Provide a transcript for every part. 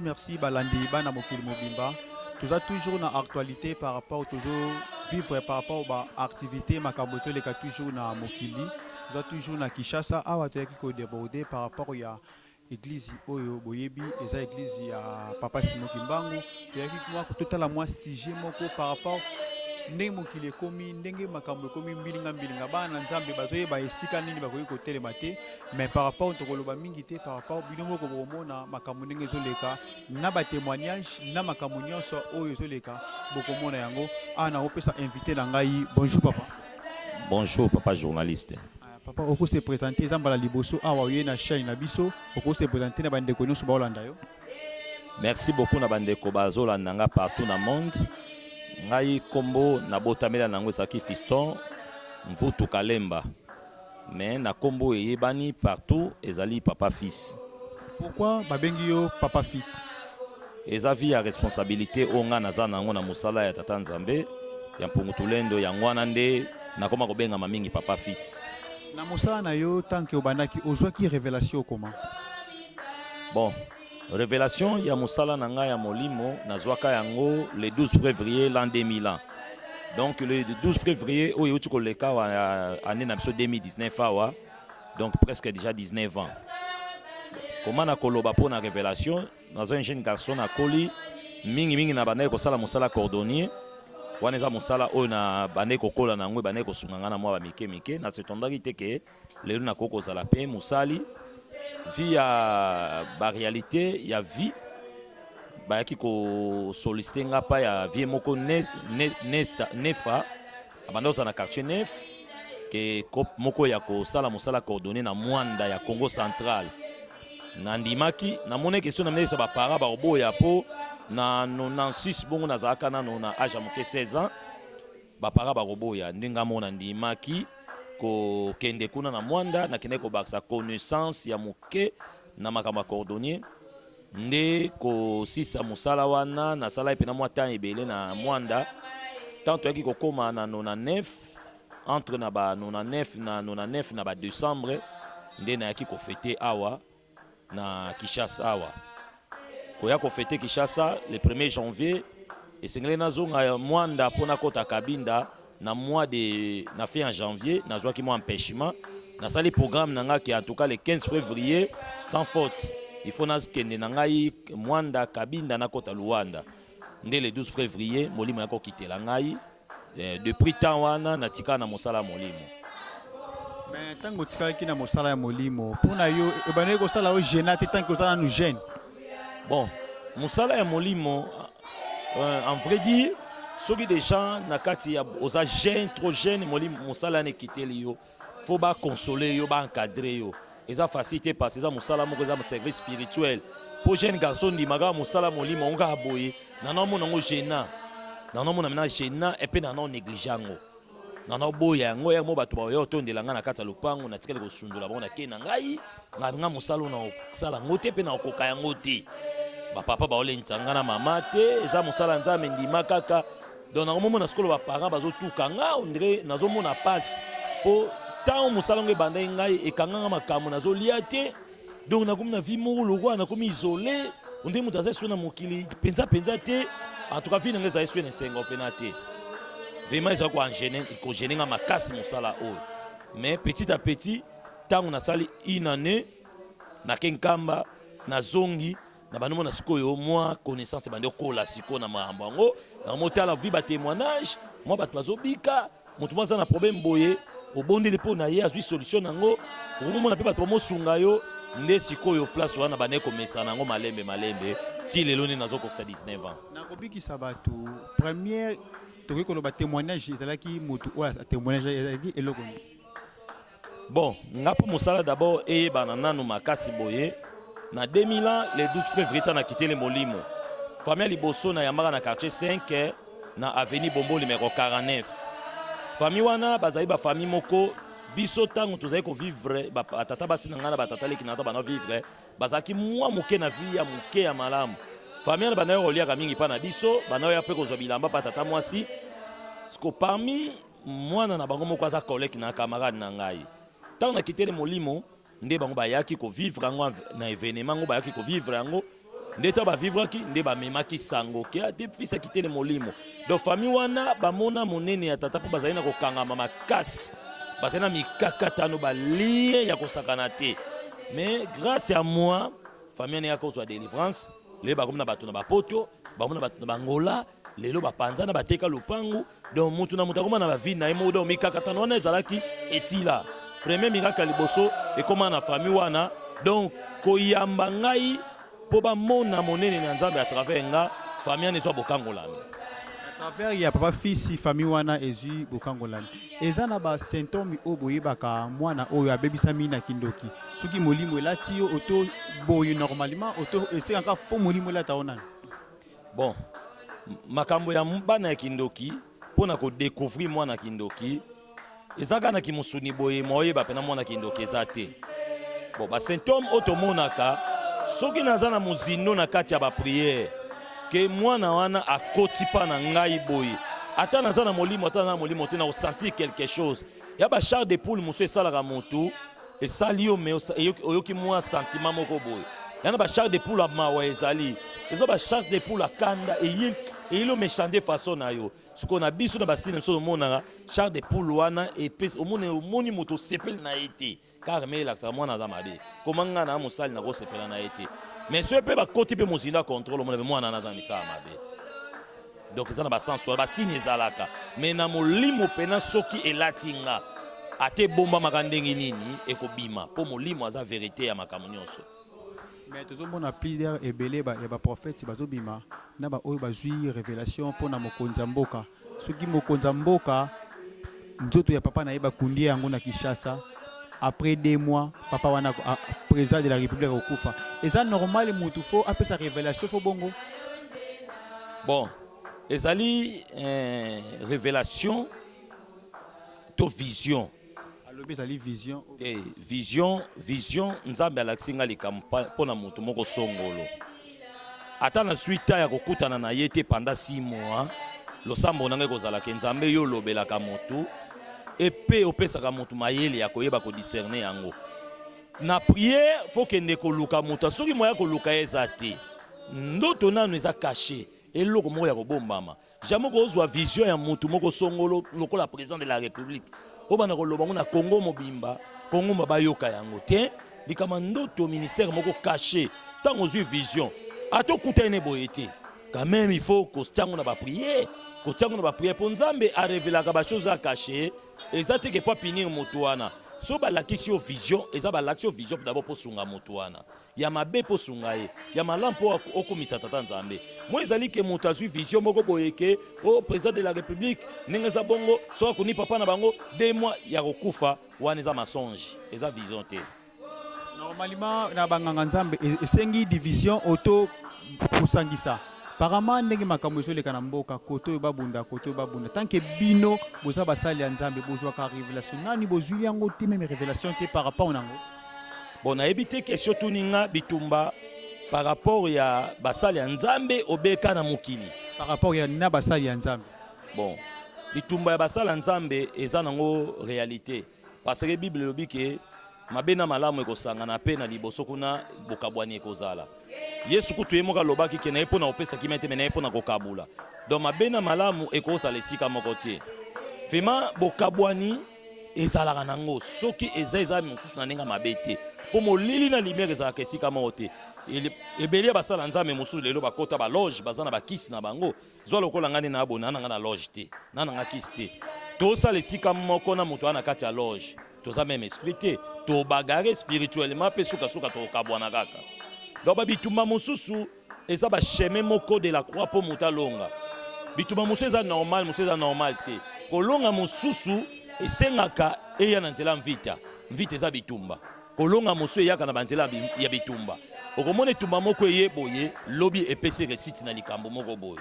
merci Balandi, Bana Mokili Mobimba. Tout ça toujours dans l'actualité par rapport toujours vivre par rapport à l'activité Makaboto les cas toujours dans Mokili. Tout ça toujours dans Kishasa, awa to yaki ko déborder par rapport à église oyo boyebi eza église ya Papa Simon Kimbangu. To yaki moi total à moi sujet moko par rapport ndenge mokili ekomi ndenge makambo ekomi mbilinga bana nzambe bazoyeba esika nini bakoki kotelema te mais par rapport tokoloba mingi te par rapport bino moko bokomona makambo ndenge ezoleka na batémoignage na makambo nyonso oyo ezoleka bokomona yango awa na opesa invité na ngai. Bonjour papa. Bonjour papa journaliste. Papa oko se présenter eza mbala liboso awa oye na chaîne na biso oko se présenter na bandeko nyonso baolanda yo. Merci beaucoup na bandeko bazolanda nga partout na monde. Ngai kombo na botamela nango saki fiston mvutu kalemba mais na kombo eyebani partout ezali papa fils. Pourquoi babengi yo papa fils? Eza vi ya responsabilité onga naza nango na musala ya tata nzambe ya mpungutulendo ya ngwana nde nakoma kobenga mamingi papa fils. Na musala na yo tanke obandaki ozwaki révélation comment? Bon, révélation ya musala na ngai ya molimo nazwaka yango le 12 février l'an 2000. Donc le 12 février oyo uti koleka wa année na biso 2019 awa. Donc presque déjà 19 ans. Comment na koloba po na révélation nazo un jeune garçon na koli mingi na banaye ko sala musala cordonnier. Wana eza musala oyo na banaye ko kola na ngwe banaye ko sunganga na mwa ba mike na setondaki te ke lelo na koko zala pe musali via ba réalité ya vie ba ki ko solliciter nga pa ya vie moko nefa abandoza na quartier nef ke kop moko ya ko sala musala coordonné na Mwanda ya Congo central na ndimaki na mone question na mnesa ba para ba oboya po na 96 bongo na zaka na âge moke 16 ans ba para ba oboya ndinga mona ndimaki ko kende kuna na Mwanda na kende ko baksa connaissance ya moke na makamba cordonnier nde ko sisa musala wana na sala pe na mwa temps ebele na Mwanda tanto yaki ko koma na 99 entre na ba 99 na ba décembre nde na yaki ko fêter awa na Kishasa awa ko ya ko fêter Kishasa le 1er janvier et sengele na zonga Mwanda pona kota kabinda na mois de na fin en janvier na joie qui moi empêchement na sali programme nanga qui en tout cas le 15 février sans faute il faut na kende nanga yi Mwanda kabinda na kota Luanda nde le 12 février molimo yako kitela ngai depuis temps wana na tika na mosala molimo. Mais tango tika ki na mosala ya molimo pona yo ebane ko sala o genate tango tana nous gêne. Bon mosala ya molimo en vrai dire soki des gens na kati ya oza jeune trop jeune molimo mosala ne kiteli yo faut ba consoler yo ba encadrer yo eza facilité parce eza mosala moko eza service spirituel pour jeune garçon di maga mosala molimo onga aboye na no mona ngo gênant na no mona mena gênant et puis na no négligeant na no boya ngo ya mo bato ba yo tondela nga na kati ya lopango na tikeli ko sundula bona ke na ngai nga mosala na sala ngote pe na okoka yango te ba papa ba ole ntanga na mama te eza mosala nzambe ndima kaka. Donc na moment na skolo ba parents bazo tuka nga ondre nazo mona passe po tant musala ngo banda ngai e kanga makambo nazo lia te donc na komina vie moko lokwa na komi isolé ondre mutaza so na mokili penza te en tout cas vie nga za so na sengo penate vraiment ils ont quoi enchaîner ko gêner nga makasi musala o mais petit à petit tant na sali une année na kenkamba na zongi na bano mona sikoyo moi connaissance bande ko la siko na mahambango na mota la vie ba témoignage moi bato bazobika mutu mwa na problème boye obondeli po na ye azwi solution nango omona pe bato mo sunga yo nde sikoyo place wana bane ko mesa nango malembe ti lelo ni nazo kokisa 19 ans na kobikisa bato première toki ko ba témoignage ezalaki mutu o témoignage ezalaki eloko. Bon ngapo mosala d'abord eyebana nanu makasi boye na 2000 ans le 12 février na quitté le molimo famille liboso na yamaka na quartier 5 na avenue Bombo numéro 49 famille wana bazali ba famille moko biso tango tozali ko vivre ba tata basi na ngana ba tata leki na ba vivre bazaki mwa moke na vie ya moke ya malamu famille na banayo olia ka mingi pa na biso banayo ya pe ko zo bilamba pa tata mwasi sko parmi mwana na bango moko aza collègue na camarade na ngai tango na quitté le molimo nde bango bayaki ko vivre yango na événement ngo bayaki ko vivre yango ndeta ba vivre ki nde ba memaki sango ke ate fils akite le molimo donc famille wana ba mona monene ya tata po bazali na kokangama makasi bazali na mikakatano ba lie ya kosakana te mais grâce à moi famille wana ya kozwa délivrance le ba komna bato na bapoto ba mona bato na bangola lelo bapanza na bateka lupangu donc mutu na mutu akoma na ba vie na ye modo mikakatano wana ezalaki esila premier miracle liboso ekoma na famille wana donc koyamba ngai po ba mona monene na nzambe à travers nga famille ne soit bokangolami à travers ya papa fils famille wana ezui bokangolami eza na ba symptômes o boyebaka mwana oyo abebisami na kindoki soki molimo elati yo auto boye normalement auto ese encore faux molimo elata onana bon makambo ya bana ya kindoki pona ko découvrir mwana kindoki ezaka na kimusuni boye moyeba pena mwana kindoki ezate bon ba symptômes otomonaka soki naza na muzino na kati ya ba prière ke mwana wana akoti pa na ngai boye ata naza na molimo ata na molimo te na ressentir quelque chose ya ba char de poule muso esalaka motu esali yo me oyoki mwa sentiment moko boye yana ba char de poule amawa ezali eza ba char de poule akanda eyilo méchante façon na yo siko na biso na basine so monaka char de poule wana epesi omoni moto sepeli na ete car me la mwana za mabe komanga na mosali na kosepela na ete mais ce peut ba côté pe mozinda contrôle mona be mwana na za misala mabe donc ça na ba sens ba signe ezalaka mais na molimo pena soki elatinga ate bomba makandengi nini ekobima po molimo aza vérité ya makambo nyonso mais tozomona plusieurs ebele ya baprophète bazobima na baoyo bazwi révélation mpona mokonzi ya mboka soki mokonzi ya mboka nzoto ya papa na ye bakundi yango na Kinshasa après 2 mois papa wana président de la République okufa eza normal mutu fo apesa révélation fo bongo bon ezali révélation to vision ezali vision vision nzambe alakisi nga likambo mpona moto moko songolo ata na suita ya kokutana na ye te pendant 6 mois losambo na ngai kozalaka nzambe yo olobelaka motu epe opesaka motu mayele ya koyeba kodiscerne yango na prière fo kende koluka motu soki moya koluka eza te ndoto nano eza caché eloko moko ya kobombama jamais kozwa vision ya motu moko songolo lokola président de la République obana koloba ngona Congo mobimba Congo mabayoka yango te likama ndoto ministère moko caché tant ozwi vision atokuta ene boyete quand même il faut ko stango na ba prière ko stango na ba prière pour nzambe a révéler ba choses à cacher ezate ke pas punir motu wana so ba lakisi yo vision eza ba lakisi yo vision d'abord pour sunga motu wana ya mabe po sunga ye ya malampo okomisa tata nzambe mo ezali ke motu azwi vision moko boyeke o président de la République ndenge za bongo so akoni papa na bango 2 mois ya kokufa wana eza masonge eza vision te normalement na banganga nzambe esengi division auto kusangisa parama ndenge makambo ezoleka na mboka koto babunda tant que bino boza basali ya nzambe bozwa ka révélation nani bozwi yango te même révélation te par rapport nango bon na ebité question tuninga bitumba par rapport ya basali ya nzambe obeka na mokili par rapport ya na basali ya nzambe bon bitumba ya basali ya nzambe eza nango réalité parce que bible elobi ke mabe na malamu ekosangana pe na liboso kuna bokabwani ekozala yesu kutu ye moko alobaki ke na ye mpo na opesaki mete me na ye mpo na kokabula donc mabe na malamu ekozala esika moko te vraiment bokabwani ezalaka nango soki eza mosusu na ndenge mabe te mpo molili na lumière ezalaka esika moko te ebele basala nzambe mosusu lelo bakota baloge baza na bakisi na bango zwa lokola ngani na abona nanga na loge te nananga kisi te tosala esika moko na moto wana kati ya loge toza même esprit te tobagare spirituellement pe suka tokabwana kaka donc babitumba mosusu eza bacheme moko de la croix po moto alonga bitumba mosusu eza normal te kolonga mosusu esengaka eya na nzela mvita eza bitumba kolonga mosusu eyaka na banzela ya bitumba okomona etumba moko eye boye lobi epesi resite na likambo moko boye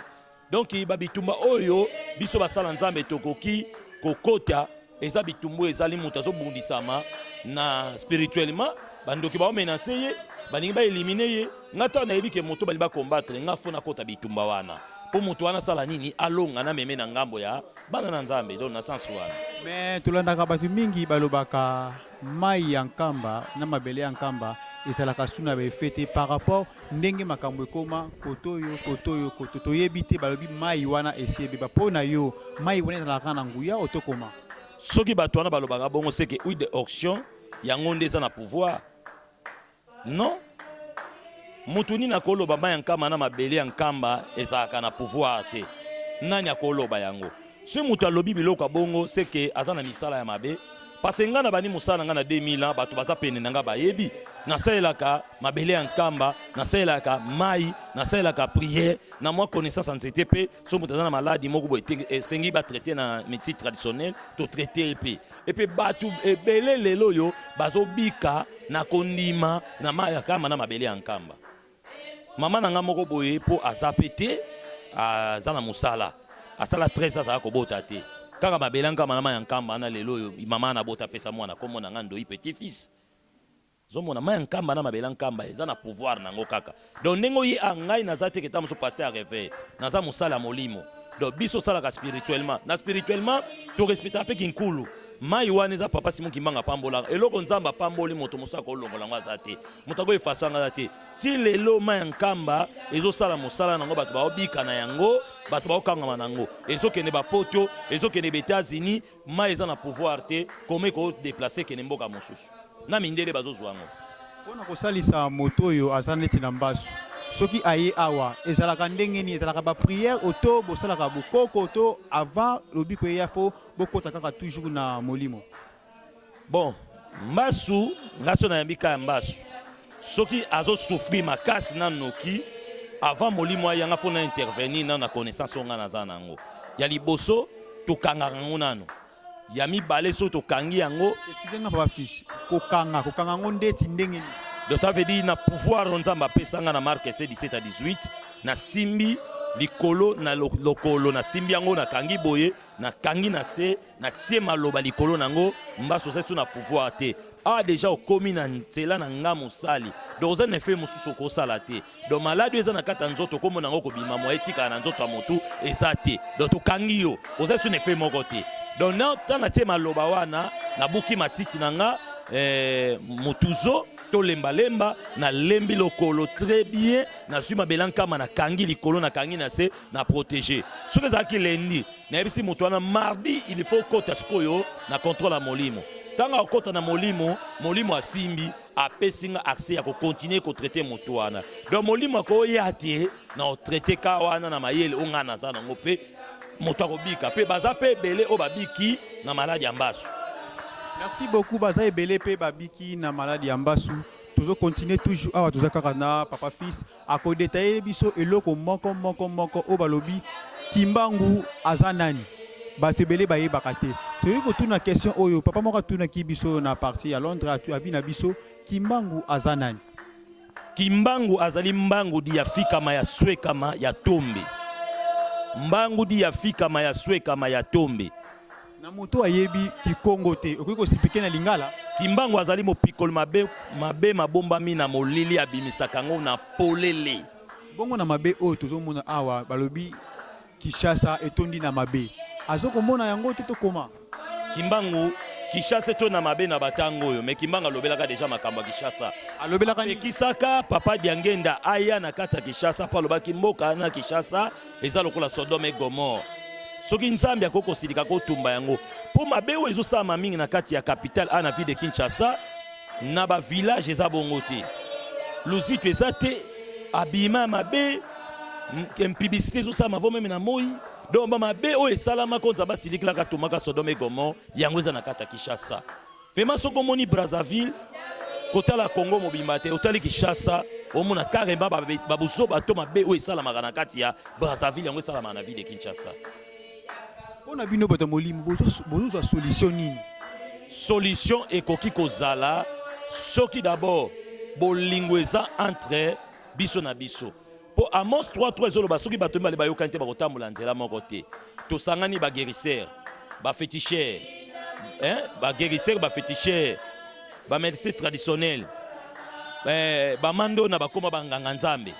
donc babitumba oyo biso basala nzambe tokoki kokota eza bitumbu ezali moto azobundisama na spirituellement bandoki baomenase ye balingi baelimine ye nga ta nayebi ke moto bali bakombattre nga fona kota bitumba wana po moto wana sala nini alonga na meme na ngambo ya bana na nzambe donc na sens wana mais tolandaka bato mingi balobaka mai ya nkamba na mabele ya nkamba ezalaka suna bafete par rapport ndenge makambo ekoma kotoyo toyebi te balobi mai wana esi ebeba mpo na yo mai wana ezalaka na nguya otokoma soki bato wana balobaka bongo seke huile de auction yango nde eza na pouvoir non mutu nini akoloba mai ya nkamba na mabele ya nkamba ezalaka na pouvoir te nani akoloba yango soki mutu alobi biloko bongo seke aza na misala ya mabe parce nga na bani mosala na nga na 2000 bato baza pene na nga bayebi nasalelaka mabele ya nkamba nasalelaka mai nasalelaka prière na mwa connaissance en nzete mpe so moto aza na maladi moko boye esengi batraite na médecine traditionnelle totraite epe epe bato ebele lelo oyo bazobika na kondima na mai ya nkamba na mabele ya nkamba mama na nga moko boye mpo aza pe te aza na mosala asala 13 azala kobota te kaka mabele ya nkamba na mai ya nkamba na lelo oyo mama na bota pesa mwana kombo na nga ndoi petit fils zomona mai ya nkamba na mabele ya nkamba eza na pouvoir nango kaka donc ndenge oye ngai naza te keta moso paster ya réveil naza mosala ya molimo donc biso osalaka spirituellement na spirituellement torespectaka mpe kinkulu mai wana eza papa Simon Kimbanga apambolaka eloko nzambe apamboli moto mosusu akolongola yango aza te moto akoefasa yango aza te ti lelo mai ya nkamba ezosala mosala nango bato baobika na yango bato baokangama nango ezokende bapoto ezokende ba-États-Unis mai eza na pouvoir te koma ekodeplace kende mboka mosusu na mindele bazozwa yango mpona kosalisa moto oyo aza neti na mbasu soki aye awa ezalaka ndenge nini ezalaka bapriere oto bosalaka bokoko to avant lobiko eya fo bokota kaka toujours na molimo bon mbasu ngaso nayambi ka ya mbasu soki azosouffrir makasi na noki avant molimo ayanga fo na intervenir na connaissance onga naza nango ya liboso tokangaka yango nano ya mibale so tokangi yango excusez-moi papa fils kokanga yango ndeti ndenge nini donc ça veut dire na pouvoir nzamba pesanga na Marc 17 à 18 na simbi likolo na lokolo na simbi yango na kangi boye na kangi na se na tie maloba likolo nango mbaso sesu na pouvoir te déjà okomi na nzela na nga mosali donc oza na efe mosusu kosala te donc maladi eza na kata nzoto komo nango kobima mo etika na nzoto ya motu eza te donc tokangi yo oza su na efe moko te donc na na tie maloba wana na buki matiti na nga motuzo to lemba na lembi lokolo très bien na sui mabele nkama na kangi likolo na kangi na se na protéger soki ezalaki lendi na yebisi moto wana mardi il faut kota sikoyo na contrôle ya molimo tanga okota na molimo asimbi apesinga accès ya kocontinue kotraite moto wana donc molimo akoya te na otraite ka wana na mayele onga naza nango mpe moto akobika mpe baza mpe ebele oyo babiki na maladi ya mbasu. Merci beaucoup baza ebele pe babiki na maladi ya mbasu tozo continuer toujours awa toza kaka na papa fils akodetaye biso eloko moko o balobi Kimbangu aza nani bato ebele bayebaka te toyei kotuna question oyo papa moko atunaki biso na parti ya Londres abi na biso Kimbangu aza nani. Kimbangu azali mbangu di ya fikama ya swekama ya tombe mbangu di ya fikama ya swekama ya tombe na moto ayebi kikongo te okoki kosipike na lingala. Kimbangu azali mopikolo mabe mabombami na molili abimisaka ngo na polele bongo na mabe oyo tozomona awa balobi Kishasa etondi na mabe azokomona yango te tokoma Kimbangu Kishasa to na mabe na batango oyo mais Kimbangu alobelaka deja makambo ya Kishasa alobelaka ni kisaka papa Diangenda aya na kata Kishasa pa lobaki mboka na Kishasa eza lokola Sodome et Gomorrhe soki nzambe akokosilika kotumba yango po mabe oyo ezosala mingi na kati ya capitale ana ville de Kinshasa na ba village eza bongo te luzitu eza te abima mabe publicité ezosala vo meme na moi donc ba mabe oyo esalama ko nzambe asilikilaka tumaka Sodome et Gomorrhe yango eza na kati ya Kinshasa vraiment soko omoni Brazzaville kotala Congo mobimba te otali Kinshasa omona kareba babuso bato mabe oyo esalamaka na kati ya Brazzaville yango esalamaka na ville de Kinshasa. Pona bino bato molimo bozozwa solution nini? Solution ekoki kozala soki d'abord bolingo eza entre biso na biso po Amos 3:3 ezoloba soki bato mbale bayokani te bakotambola nzela moko te tosangani baguérisseur baféticheur baguérisseur baféticheur bamédecin traditionnel bamando na bakoma banganga nzambe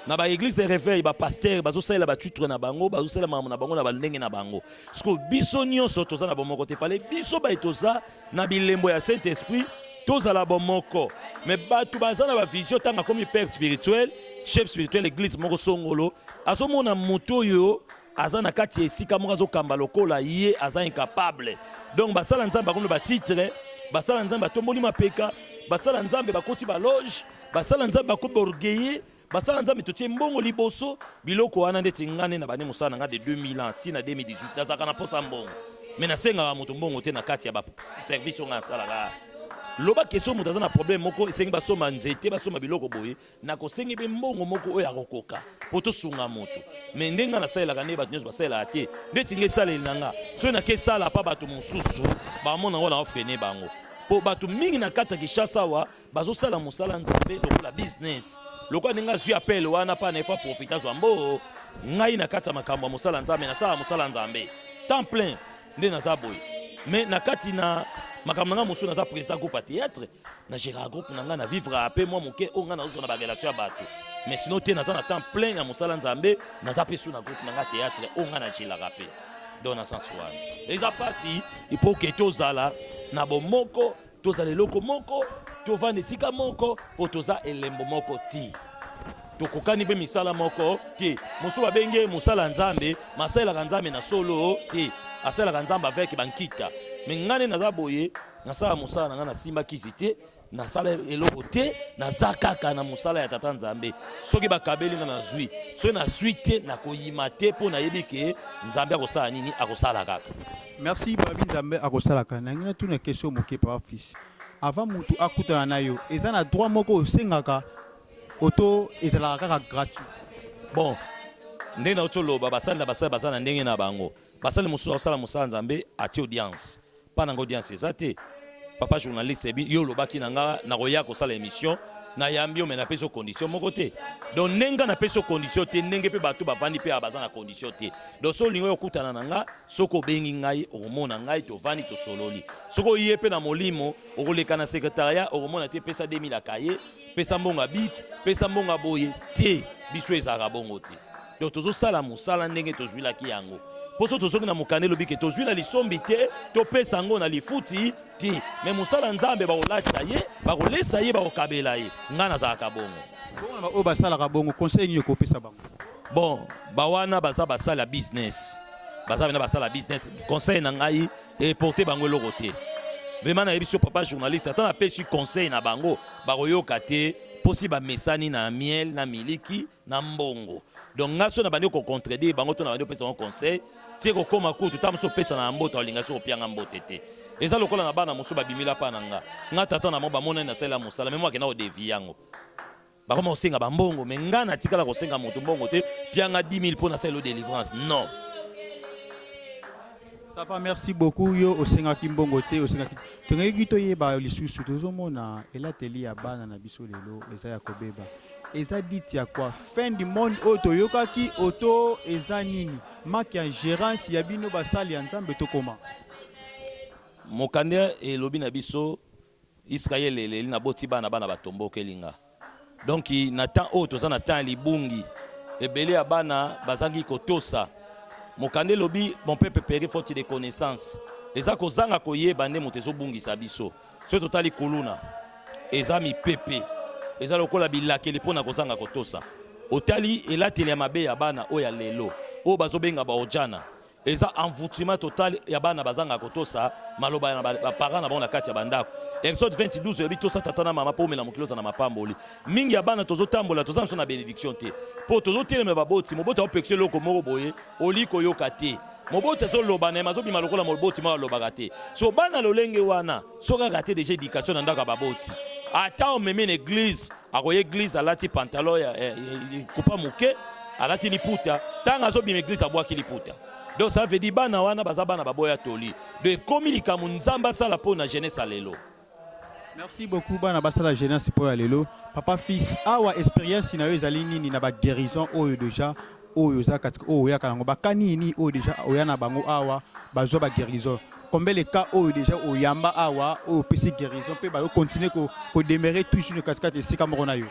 na ba église de réveil ba pasteur bazosalela ba titre na bango bazosala mamu na bango na balenge na bango siko biso nyonso toza na bomoko te fale biso ba etoza na bilembo ya Saint-Esprit tozala bomoko mais bato baza na bavision ntango akomi père spirituel chef spirituel église moko songolo azomona moto oyo aza na kati ya esika moko azokamba lokola ye aza incapable donc basala nzambe bakomi batitre basala nzambe batomboli mapeka basala nzambe bakoti baloge basala nzambe bakoti baorgueille basala nzambe totie mbongo liboso biloko wana ndeti ngane na bane mosala nga de 2000 ans ti na 2018 nazaka na posa mbongo mais nasengaka moto mbongo te na kati ya baservice oyo nga asalaka loba question moto aza na problème moko esengi basoma nzete basoma biloko boye nakosengi mpe mbongo moko oyo akokoka mpo tosunga moto mais ndenge nga nasalelaka nde bato nyonso basalelaka te ndeti nga esaleli na nga soki nakesala pa bato mosusu bamona ngo na ofrene bango mpo bato mingi na kati ya Kinshasa awa bazosala mosala nzambe lokola business lokola ndenge azwi apele wana mpa na efa profita zwa mbo ngai na kati ya makambo ya mosala nzambe nasala mosala nzambe temps plein nde naza boye mais na kati na makambo na nga mosusu naza président groupe ya théâtre na gérera groupe na nga na vivre ape mwa moke oyo nga nazozwa na barelation ya bato mais sinon te naza na temps plein ya mosala nzambe naza mpe su na groupe na nga théâtre oyo nga na gérera mpe donc na sansu wana eza mpasi ipo ke tozala na bomoko tozala eloko moko tovanda esika moko mpo toza elembo moko ti tokokani mpe misala moko te mosusu babenge mosala nzambe masalelaka nzambe na solo te asalaka nzambe avec bankita me ngane naza boye nasala mosala na nga nasimba kisi te nasala eloko te naza kaka na mosala ya tata nzambe soki bakabeli nga nazwi soki nazwi te nakoyima te mpo nayebi ke nzambe akosala nini akosala kaka merci babi nzambe akosalaka nangi na tuna question moke papa fils avant mutu akutana na yo eza na droit moko osengaka oto ezalaka kaka gratuit bon ndenge nauti oloba basali na basali baza na ndenge na bango basali mosusu akosala mosala nzambe atie audience mpa nanga audience eza te papa journaliste ebi yo olobaki na nga nakoya kosala émission nayambi yo me napesi yo condition moko te donc ndenge napesi yo condition te ndenge mpe bato bavandi mpe baza na condition te donc so olingi oyo okutana na nga soki obengi ngai okomona ngai tovandi tosololi soki oye mpe na molimo okoleka na secrétariat okomona te pesa 2000 akaye pesa mbongo ya biki pesa mbongo ya boye te biso ezalaka bongo te donc tozosala mosala ndenge tozwilaki yango mpo so tozoki na mokanda elobi ke tozwila lisombi te topesa yango na lifuti te me mosala nzambe bakolatisa ye bakolesa ye bakokabela ye ngai nazalaka bongo bongo oyo basalaka bongo conseil nini okopesa bango bon bawana baza basala ya business baza bena basala business conseil na ngai eporte bango eloko te vraiment nayebi so papa journaliste ata napesi conseil na bango bakoyoka te mposi bamesani na miel na miliki na mbongo donc ngai so na bandi kocontredire bango to na bandi kopesa bango conseil tie kokóma kutu ta mosusu opesa na mbote olinga so kopianga mbote te eza lokola na bana mosusu babimila mpa na nga tata na mo bamonani nasalela mosala me mo akenda kodevi yango bakoma kosenga bambongo me ngai natikala kosenga moto mbongo te pianga 10 000 mpo nasalela délivrance non. Ça va, merci beaucoup. Yo, osengaki mbongo te, osengaki. Tongeki toyeba lisusu tozomona elateli ya bana na biso lelo eza ya kobeba. Eza dit ya quoi fin du monde oto yokaki auto eza nini maki ya gérance ya bino basali ya nzambe tokoma. Mokande elobi na biso Israël eleli na boti bana batomboka elinga. Donc na temps oto za na temps libungi ebele ya bana bazangi kotosa. Mokande lobi mon peuple périt faute de connaissance. Eza kozanga koyeba nde moto ezobungisa biso. So totali kuluna. Eza mi pepe. Eza lokola bilakeli pona kozanga kotosa. Otali elateli ya mabe ya bana oya lelo. O bazobenga ba ojana. Eza envoûtement total ya bana bazanga kotosa maloba ya parents na bona kati ya bandako. Exode 22 yobi tosa tata na mama po mela mokiloza na mapamboli. Mingi ya bana tozotambola tozamso na bénédiction te. Po tozotelema baboti mobota opekse loko moko boye oliko yoka te. Mobota zo loba na mazobi malokola moboti ma lobaka te. So bana lolenge wana soka kate déjà éducation na ndaka baboti. Ata o meme l'église akoye église alati pantalon ya kupa muke alati liputa tanga zo bima église abwaki liputa. Donc ça veut dire bana wana bazabana baboya toli. De komilika munzamba sala po na jeunesse alelo. Merci beaucoup bana basala jeunesse po ya lelo. Papa fils awa expérience na yo ezali nini na ba guérison oyo déjà oyo za katika oyo ya kanango bakani ni oyo déjà oya na bango awa bazwa ba guérison. Combien les cas oyo déjà oyamba awa oyo pesi guérison pe ba continuer ko demeurer toujours katika esika moko na yo.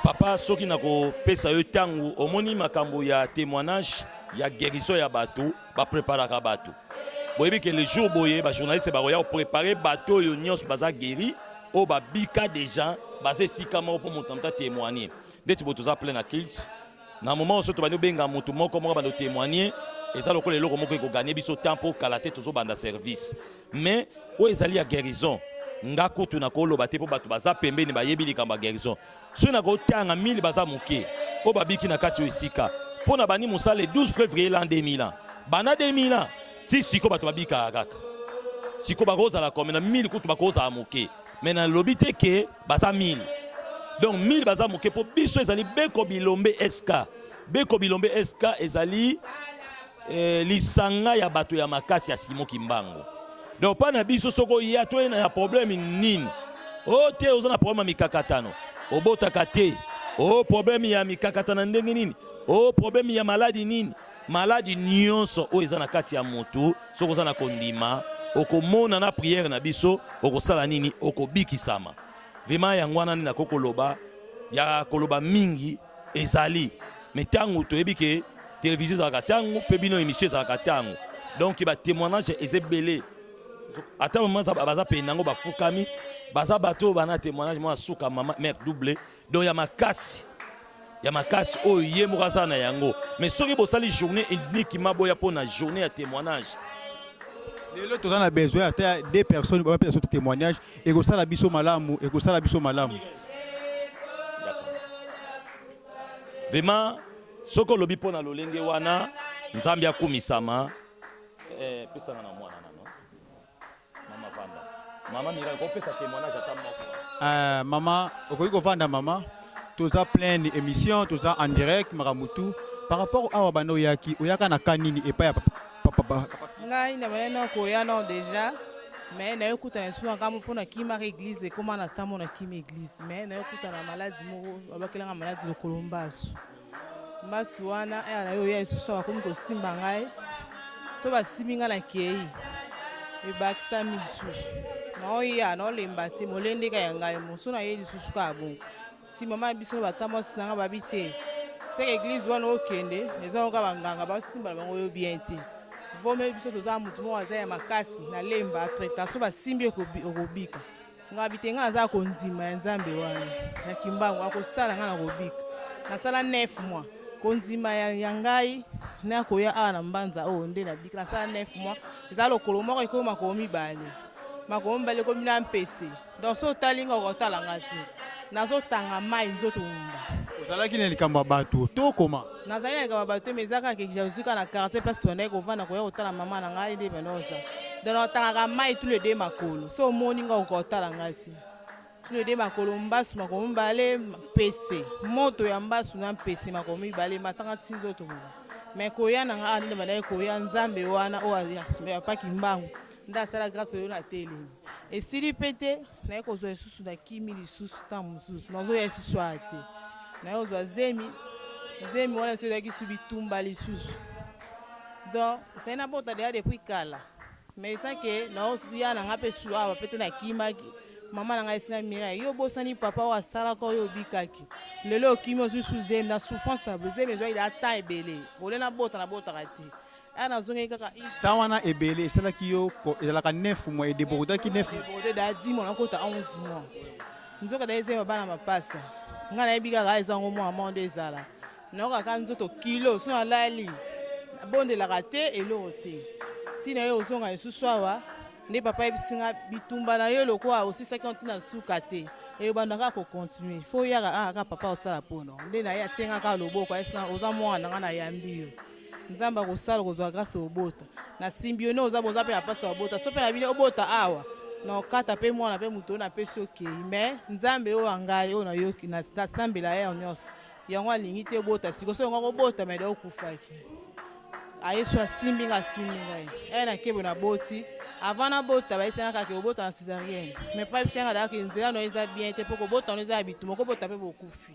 Papa soki na ko pesa yo tangu omoni makambo ya témoignage ya guérison ya bato ba préparaka bato boyebi que le jour boye ba journaliste ba roya préparer bateau yo nyos baza guéri o ba bika déjà basé sikama pour monter témoigner dès que tu as plein à kids na moment où tu vas nous benga mutu moko moko ba témoigner et ça lokole loko moko ko gagner biso temps pour kalater toujours banda service mais o ezali ya guérison nga kutu na koloba te po bato baza pembeni bayebi likamba guérison so na ko tanga 1000 baza muke po babiki na kati esika po na bani musale 12 février l'an 2000 ans bana 2000 ans si siko bato babika kaka siko bakoza la comme na 1000 kutu bakoza muke mais na lobité ke baza 1000 donc 1000 baza muke po biso ezali beko bilombe SK ezali lisanga ya bato ya makasi ya Simon Kimbangu. Donc pas na biso soko ya to na problème nini. O te ozana problème mikakatano. Obota kate. O problème ya mikakatana ndenge nini. O problème ya maladie nini. Maladie nyonso o ezana kati ya moto soko ozana kondima okomona na prière na biso okosala nini okobikisama. Vraiment yangwana ni na kokoloba ya koloba mingi ezali. Metangu to ebike télévision za katangu pe bino émission za katangu. Donc ba témoignage ezebele. Ata moment baza pe nango bafukami baza bato bana témoignage moi suka mama mère doublé donc ya makasi o yemo kaza na yango mais soki bosali journée unique maboya pour na journée ya témoignage lelo to na besoin ata des personnes ba pe témoignage et ko sala biso malamu vraiment soko lobi pona lolenge wana nzambi akumisama pesa na mwana Maman Mira, on peut sa témoignage à ta maman, au vanda maman, tous a plein d'émissions, tous a en direct, Maramutu, par rapport à Wabano Yaki, Oyaka na kanini et pas papa. Ngai na malena koya non déjà, mais na yokuta na suna kama pona kima église et comment na tamo na kima église, mais na yokuta na maladie moko, abakela na maladie kolombaso. Masuana na yo ya Yesu so comme ko simba ngai. So ba siminga na kei. E bakisa milisusu. Na oya na olembati molende ka yanga moso na ye lisusu ka bon. Ti mama biso batamo sinanga babite. C'est église wana okende, eza oka banganga ba simba bango yo bien te. Vome biso toza mutu mo aza ya makasi na lemba traita so ba simbi okobika. Ngabite nga za konzima ya Nzambe wana. Ya Kimbangu akosala nga na kobika. Nasala 9 mois. Konzima ya ngai na koya ana mbanza o nde na bika nasala 9 mois. Eza lokolo moko ekoma komi bale. Makomi bale komi na mpese. Donc so talinga okotala ngati. Nazo tanga mai nzoto mba. Ozala ki na likambo bato to koma. Nazali na likambo bato mezaka ke jazuka na quartier place tonne ko vana koya kotala mama na ngai de benoza. Donc tanga mai tous les deux makolo. So moninga okotala ngati. Tous les deux makolo mbasu makomi bale mpese. Moto ya mbasu na mpese makomi bale matanga tinzoto mba. Mais koya na nga ande bana koya Nzambe wana o ya pa Kimbangu. Nda sala grâce yo na télé. Et sili pété na ko zo esusu na kimi lisusu ta mususu. Na zo esusu ate. Na yo zo zemi wana so daki subi tumba lisusu. Donc fait na bota déjà depuis kala. Mais tant que na o ya na ngape suwa pété na kimaki. Mama na ngai singa mira yo bosani papa wa sala ko yo bikaki. Lelo kimi osusu zemi na souffrance ta zemi zo il a temps ebele. Bolé na bota kati. Ana zonge kaka tawana ebele sala kiyo ko ezalaka 9 mois et débordé ki 9 débordé da 10 mois nakota 11 mois nzoka da ezema bana mapasa ngana ebika ga ezango mois monde ezala noka ka nzoto kilo so alali bonde la raté et l'autre tina yo zonga esuswawa ne papa ebisinga bitumba na yo lokwa aussi ça continue sukate et bandaka ko continuer faut yaka aka papa osala pono nde na ya tenga ka loboko esa oza mwana ngana yambiyo Nzamba kosala kozwa grâce obota na simbione ozaboza pe na passe obota so pe na bile obota awa na okata pe mwana pe muto na pe soki mais Nzambe o angai o na yoki na sambela ya nyonso yango alingi te obota siko so ngo obota mais da okufaki ayesu asimbinga na kebo na boti avant na bota ba isana ka ke obota na césarienne mais pas bisenga da ke nzela no eza bien te poko obota no eza bitu moko obota pe bokufi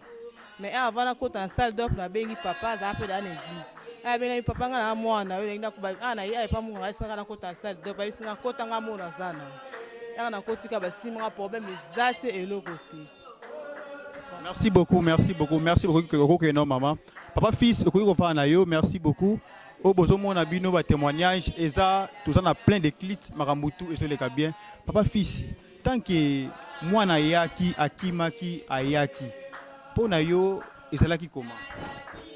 mais avant na kota na salle d'op na bengi papa za pe da na église abena papa nga na mwana yo ngina kuba ana ya pa munga asinga na kota sale do ba isinga kota nga mona zana ya na kotika ba simanga problème ezate eloko te. Merci beaucoup que non maman papa fils ko ko fa na yo merci beaucoup au bozomo na bino ba témoignage eza tout ça na plein de clits makambutu et sur les bien papa fils tant que moi na yaki akimaki ayaki pona yo ezalaki comment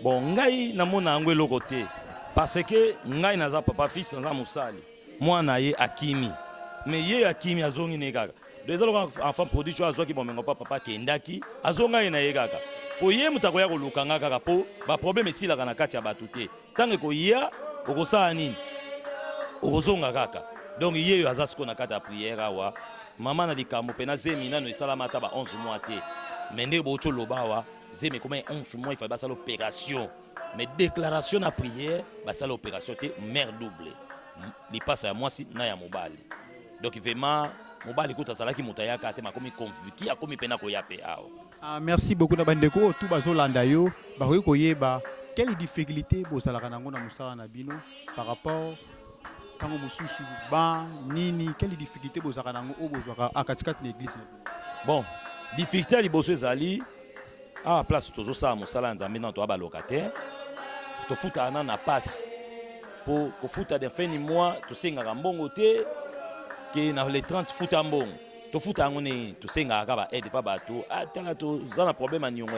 bon ngai namona yango eloko te parce que ngai naza papa fils naza mosali mwana ye akimi mais ye akimi azongi ne kaka dezalo enfant produit azwaki bomengo papa kendaki azonga ye na ye kaka po ye mutu akoya koluka nga kaka po baproblème esilaka na kati ya bato te ntango ekoya okosala nini okozonga kaka donc ye oyo aza siko na kati ya prière awa mama na likambo mpe na zemi nano esalama ata ba 11 mois te mais nde botyo loba awa zemi ekoma 11 mois ifali basala opération mais déclaration na prière basala opération te mère double lipasa ya mwasi na ya mobali donc vraiment mobali kuta azalaki moto ayaka te makomi convaincu akomi mpe na koya mpe awa. Merci beaucoup na bandeko tout bazolanda yo bakoki koyeba quelle difficulté bozalaka nango na mosala na bino par rapport tango mosusu ba nini quelle difficulté bozalaka nango o bozwaka akatikati na église. Bon difficulté ya liboso ezali awa place tozosala mosala ya nzambe na toya balocataire tofutana na passe po kofuta de fin du mois tosengaka mbongo te ke na le 30 futa mbongo tofuta yango nini tosengaka kaka baede pa bato atala toza na problème ya niongo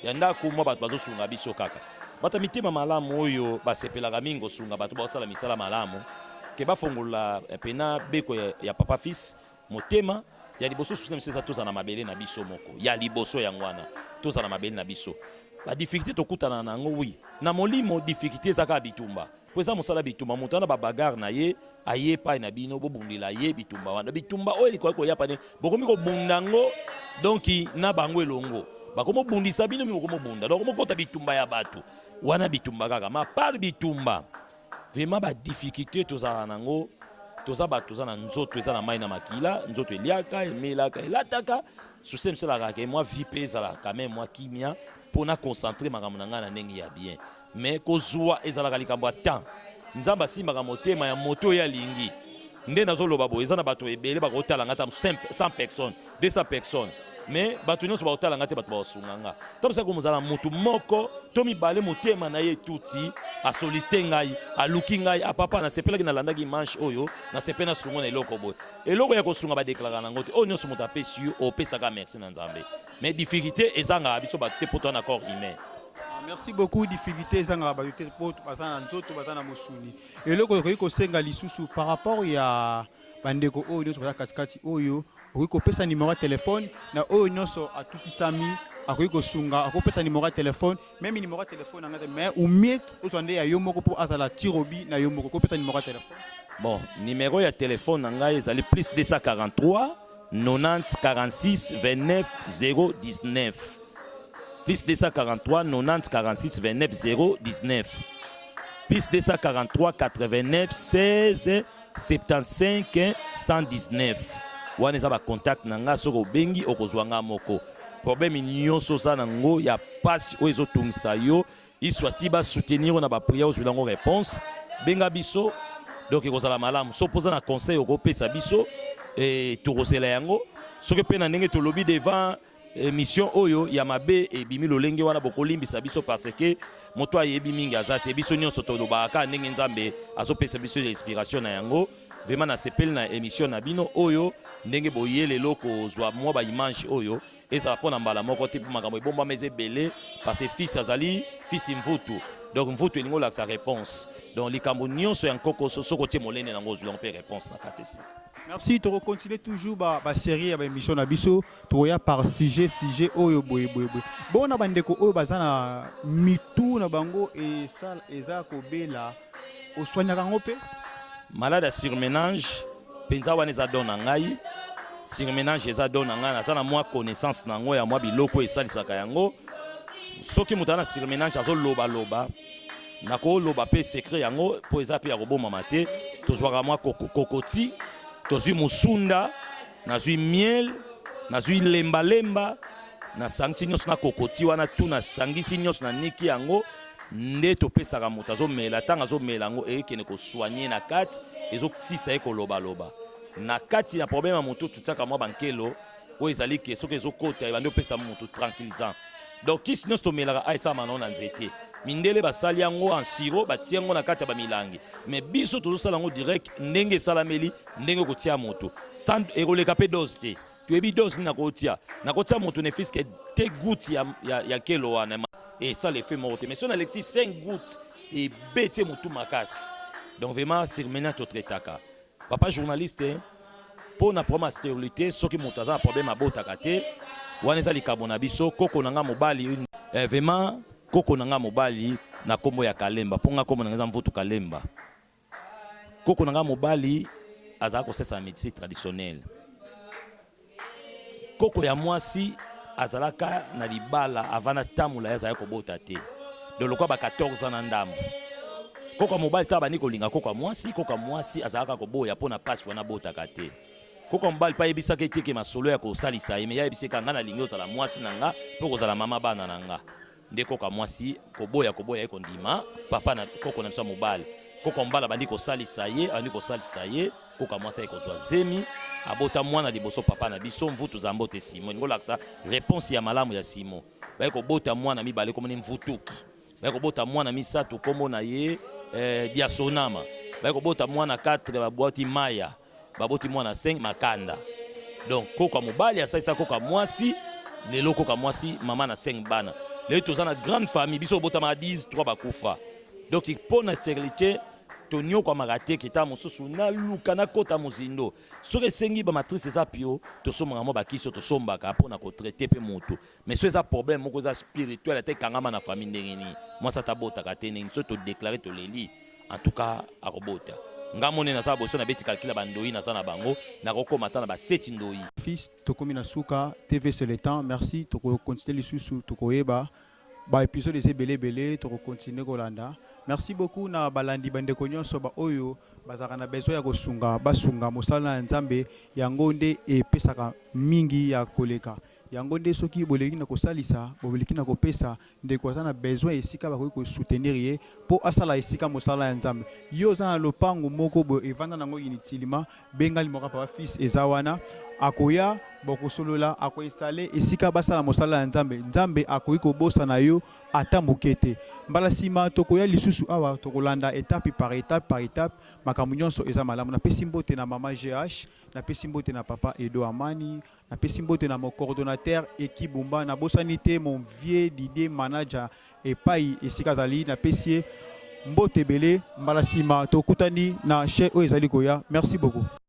ya ndako mwa bato bazosunga biso kaka bata mitema malamu oyo basepelaka mingi kosunga bato basala misala malamu ke bafongola pena beko ya papa fils motema ya liboso susuna miso eza toza na mabele na biso moko ya liboso yango wana toza na mabele na biso badifficulté tokutana nango wi na molimo difficulté ezaka bitumba po eza mosala bitumba moto wana babagarre na ye aye epai na bino bobundela ye bitumba wana bitumba oyo likoki koyapa ne bokomi kobunda yango donc na bango elongo bakomobundisa bino mi bokomobunda donc mokota bitumba ya bato wana bitumba kaka ma part bitumba vraiment badifficulté tozala nango toza bato toza na nzoto eza na mai na makila nzoto eliaka emelaka elataka susi misalaka ke mwa vie mpe ezalaka même mwa kimia mpona concentre makambo na ngai na ndenge ya bien mais kozwa ezalaka likambo ya temps nzambe asimbaka motema ya moto oyo alingi nde nazoloba boye eza na bato ebele bakotala nga ta 100 personnes 200 personnes mais bato nyonso bakotala nga te bato bakosunga nga ntango mozala motu moko to mibale motema na ye tuti asoliste ngai aluki ngai apapa nasepelaki nalandaki manche oyo nasepe nasungo na eloko boye eloko ya kosunga badeklaraka nango te oyo nyonso moto apesi yo opesaka merci na nzambe mais difficulté ezangaka biso bato te po to na corps humain. Merci beaucoup difficulté ezangaka bato te po baza na nzoto baza na mosuni eloko ekoki kosenga lisusu par rapport ya bandeko oyo nyonso baza katikati oyo okoki kopesa numéro ya telefone na oyo nyonso atukisami akoki kosunga akopesa numéro ya telefone même numéro ya telefone nanga te mais umie ozwa nde ya yo moko mpo azala tirobi na yo moko kopesa numéro ya telefone. Bon numéro ya telefone na ngai ezali plus 243 90 46 29 019 plus 243 90 46 29 019 plus 243 89 16 75 119 wana eza bacontact na nga soki obengi okozwa nga moko problème nyonso oza nango ya pasi oyo ezotungisa yo iswati basoutenir yo na bapriere ozwila yango réponse benga biso donc ekozala malamu so mpoza na conseil okopesa biso tokozela yango soki mpe na ndenge tolobi devant mission oyo ya mabe ebimi lolenge wana bokolimbisa biso parce que moto ayebi mingi aza te biso nyonso tolobaka ndenge nzambe azopesa biso inspiration na yango vraiment nasepeli na émission na bino oyo ndenge boye lelo kozwa mwa baimage oyo ezala mpona mbala moko te mpo makambo ebombama eza ebele parce que fils azali fils mvutu donc mvutu elingi olakisa réponse donc likambo nyonso ya nkokoso soki otie molende nango ozwila mpe réponse na kati esi. Merci, tu continues toujours ba série ya émission na biso toya par sujet oyo boye. Bon na bandeko oyo bazana mitu na bango et ça eza kobela oswanyaka ngo pe malade ya surménage penza wana eza don na ngai surménage eza don na ngai naza na mwa connaissance nango ya mwa biloko esalisaka yango soki moto ana surménage azolobaloba nakoloba mpe secret yango mpo eza mpe ya kobomama te tozwaka mwa kokoti tozwi musunda nazwi miel nazwi lembalemba nasangisi nyonso na kokoti wana tu nasangisi nyonso na niki yango nde topesaka moto azomela ntango azomela yango ekende kosoigne na kati ezosisa ye kolobaloba na kati ya problème ya moto tutiaka mwa bankelo oyo ezali ke soki ezokota ebandi opesa moto tranquillisant donc kisi nyonso tomelaka aesalama nango na nzete mindele basali yango en sirop batie yango na kati ya bamilangi mais biso tozosala yango direct ndenge esalameli ndenge kotia moto sans ekoleka mpe dose te toyebi dose nini nakotia moto ne fiske te goutte ya kelo wana et ça l'effet moko te mais so na lexi 5 gouttes ebeti motu makasi donc vraiment sirmena totretaka papa journaliste mpo na problème ya stérilité soki moto aza na problème abotaka te wana eza likambo na biso koko na nga mobali vraiment koko na nga mobali na kombo ya Kalemba mpo nga kombo na nga eza Mvutu Kalemba koko na nga mobali azala kosesa médecine traditionnelle koko ya mwasi azalaka na libala avana tamula yazala kobota te de lokwa ba 14 ans na ndambo koko ya mobali ta bani kolinga koko ya mwasi azalaka koboya mpo na pasi wana botaka te koko mobali pa yebisaka eteke masolo ya kosalisa ye me yebisaka nga na lingi ozala mwasi na nga mpo kozala mama bana na nga nde koko mwasi koboya ye kondima papa na koko na biso mobali koko mbala bandi kosalisa ye koko mwasi ye kozwa zemi abota mwana liboso papa na biso Mvutu Zambote Simon ngolakisa réponse ya malamu ya Simon baye kobota mwana mibale komoni Mvutuki baye kobota mwana misatu kombo na ye Diasonama baye kobota mwana 4 baboti Maya baboti mwana 5 Makanda donc koko mobali asalisa koko mwasi lelo koko mwasi mama na 5 bana lelo tozana grande famille biso bota ma 10 3 bakufa donc pona stérilité tonio kwa magate kita mosusu na luka na kota mozindo soki esengi ba matrice eza pio tosomaka mo bakiso tosombaka mpona kotraite pe moto mais so eza problème moko eza spirituel ate ekangama na famille ndenge nini mwasi atabotaka te ndenge so todeklare toleli en tout cas akobota ngamone naza boso na beti calcula bandoi naza na bango nakokoma ata na baseti ndoi fils tokomi na suka TV c'est le temps merci tokokontinue lisusu tokoyeba ba épisode eza ebele tokokontinue kolanda. Merci beaucoup na balandi bandeko nyonso ba oyo bazaka na besoin ya kosunga basunga mosala na Nzambe yango nde epesaka mingi ya koleka yango nde soki boleki na kosalisa boleki na kopesa ndeko aza na besoin esika bakoki kosoutenir ye po asala esika mosala ya Nzambe yo za na lopango moko bo evanda nango inutilement benga limoka papa fils eza wana akoya bokosolola akoinstalle esika basala mosala ya Nzambe akoki kobosa na yo ata mokete mbala sima tokoya lisusu awa tokolanda étape par étape makambo nyonso eza malamu na pesi mbote na mama GH na pesi mbote na papa Edo Amani na pesi mbote na mon coordonnateur Ekibumba na bosanité mon vieux Didier manager epai esika zali na pesi mbote belé mbala sima tokutani na chez o ezali koya merci beaucoup.